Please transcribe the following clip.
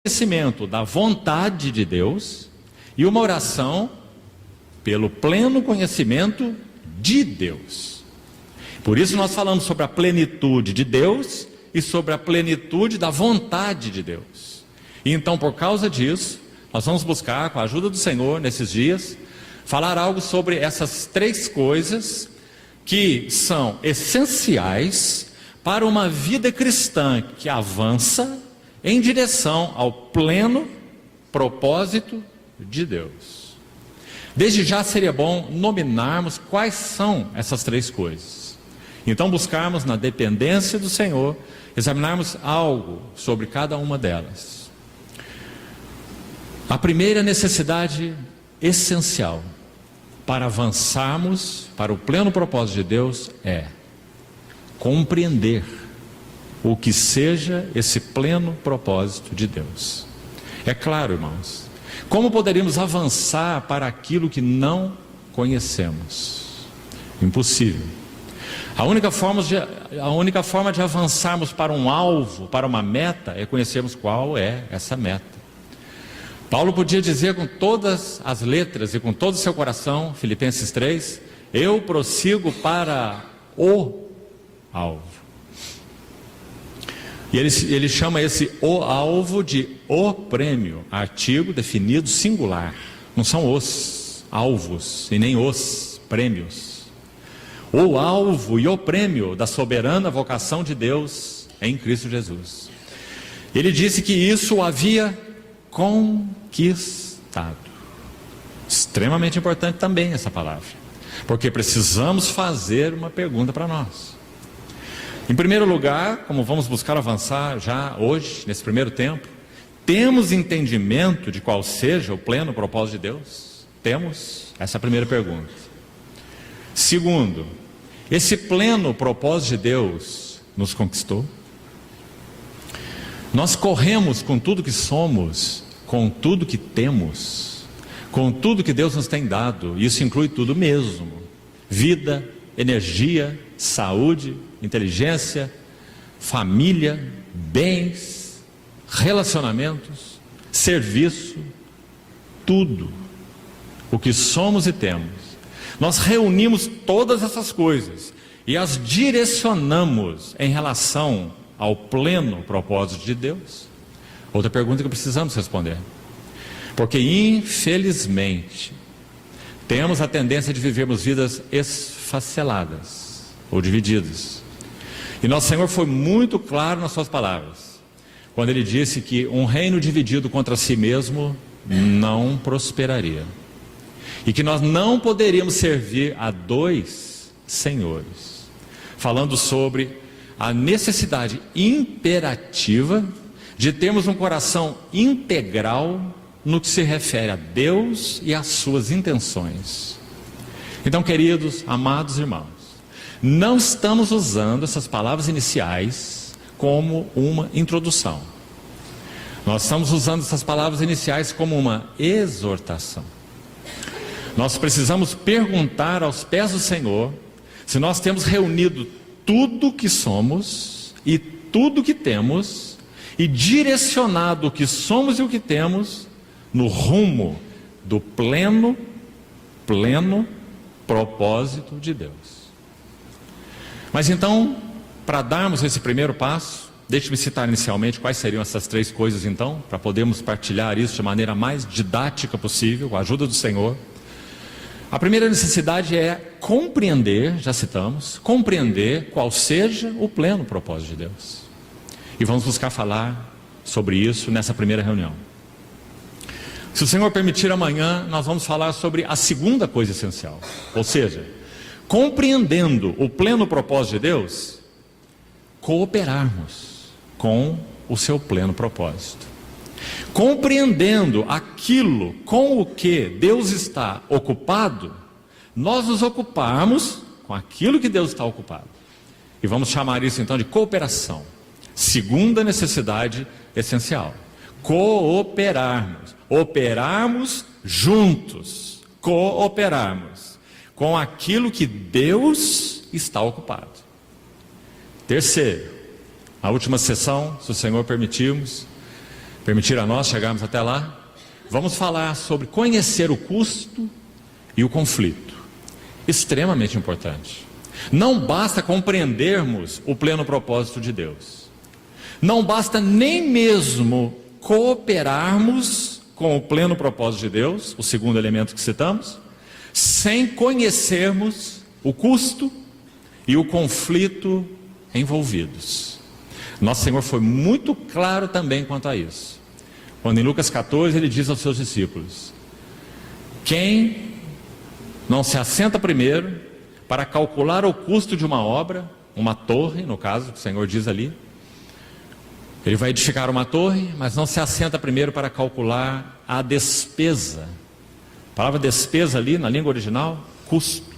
conhecimento da vontade de Deus e uma oração pelo pleno conhecimento de Deus. Por isso nós falamos sobre a plenitude de Deus e sobre a plenitude da vontade de Deus. E então, por causa disso, nós vamos buscar, com a ajuda do Senhor, nesses dias, falar algo sobre essas três coisas que são essenciais para uma vida cristã que avança em direção ao pleno propósito de Deus. Desde já seria bom nominarmos quais são essas três coisas. Então buscarmos na dependência do Senhor, examinarmos algo sobre cada uma delas. A primeira necessidade essencial para avançarmos para o pleno propósito de Deus é compreender o que seja esse pleno propósito de Deus. É claro, irmãos, como poderíamos avançar para aquilo que não conhecemos? Impossível. A única forma de avançarmos para um alvo, para uma meta, é conhecermos qual é essa meta. Paulo podia dizer com todas as letras e com todo o seu coração, Filipenses 3, eu prossigo para o alvo. E ele chama esse o alvo de o prêmio, artigo definido singular. Não são os alvos e nem os prêmios. O alvo e o prêmio da soberana vocação de Deus em Cristo Jesus. Ele disse que isso o havia conquistado. Extremamente importante também essa palavra, porque precisamos fazer uma pergunta para nós. Em primeiro lugar, como vamos buscar avançar já hoje, nesse primeiro tempo, temos entendimento de qual seja o pleno propósito de Deus? Temos? Essa é a primeira pergunta. Segundo, esse pleno propósito de Deus nos conquistou? Nós corremos com tudo que somos, com tudo que temos, com tudo que Deus nos tem dado, isso inclui tudo mesmo: vida, energia, saúde, inteligência, família, bens, relacionamentos, serviço, tudo o que somos e temos. Nós reunimos todas essas coisas e as direcionamos em relação ao pleno propósito de Deus? Outra pergunta que precisamos responder, porque infelizmente temos a tendência de vivermos vidas esfaceladas ou divididas. E nosso Senhor foi muito claro nas suas palavras, quando Ele disse que um reino dividido contra si mesmo não prosperaria, e que nós não poderíamos servir a dois senhores, falando sobre a necessidade imperativa de termos um coração integral no que se refere a Deus e às suas intenções. Então, queridos, amados irmãos, não estamos usando essas palavras iniciais como uma introdução. Nós estamos usando essas palavras iniciais como uma exortação. Nós precisamos perguntar aos pés do Senhor se nós temos reunido tudo que somos e tudo que temos e direcionado o que somos e o que temos no rumo do pleno propósito de Deus. Mas então, para darmos esse primeiro passo, deixe-me citar inicialmente quais seriam essas três coisas então, para podermos partilhar isso de maneira mais didática possível, com a ajuda do Senhor. A primeira necessidade é compreender, já citamos, compreender qual seja o pleno propósito de Deus. E vamos buscar falar sobre isso nessa primeira reunião. Se o Senhor permitir, amanhã nós vamos falar sobre a segunda coisa essencial. Ou seja, compreendendo o pleno propósito de Deus, cooperarmos com o seu pleno propósito. Compreendendo aquilo com o que Deus está ocupado, nós nos ocuparmos com aquilo que Deus está ocupado. E vamos chamar isso então de cooperação. Segunda necessidade essencial: cooperarmos, operarmos juntos, cooperarmos com aquilo que Deus está ocupado. Terceiro, a última sessão, se o Senhor permitirmos, permitir a nós chegarmos até lá, vamos falar sobre conhecer o custo e o conflito. Extremamente importante. Não basta compreendermos o pleno propósito de Deus. Não basta nem mesmo cooperarmos com o pleno propósito de Deus, o segundo elemento que citamos, sem conhecermos o custo e o conflito envolvidos. Nosso Senhor foi muito claro também quanto a isso. Quando em Lucas 14 ele diz aos seus discípulos: quem não se assenta primeiro para calcular o custo de uma obra, uma torre, no caso que o Senhor diz ali, ele vai edificar uma torre, mas não se assenta primeiro para calcular a despesa. A palavra despesa ali na língua original, custo.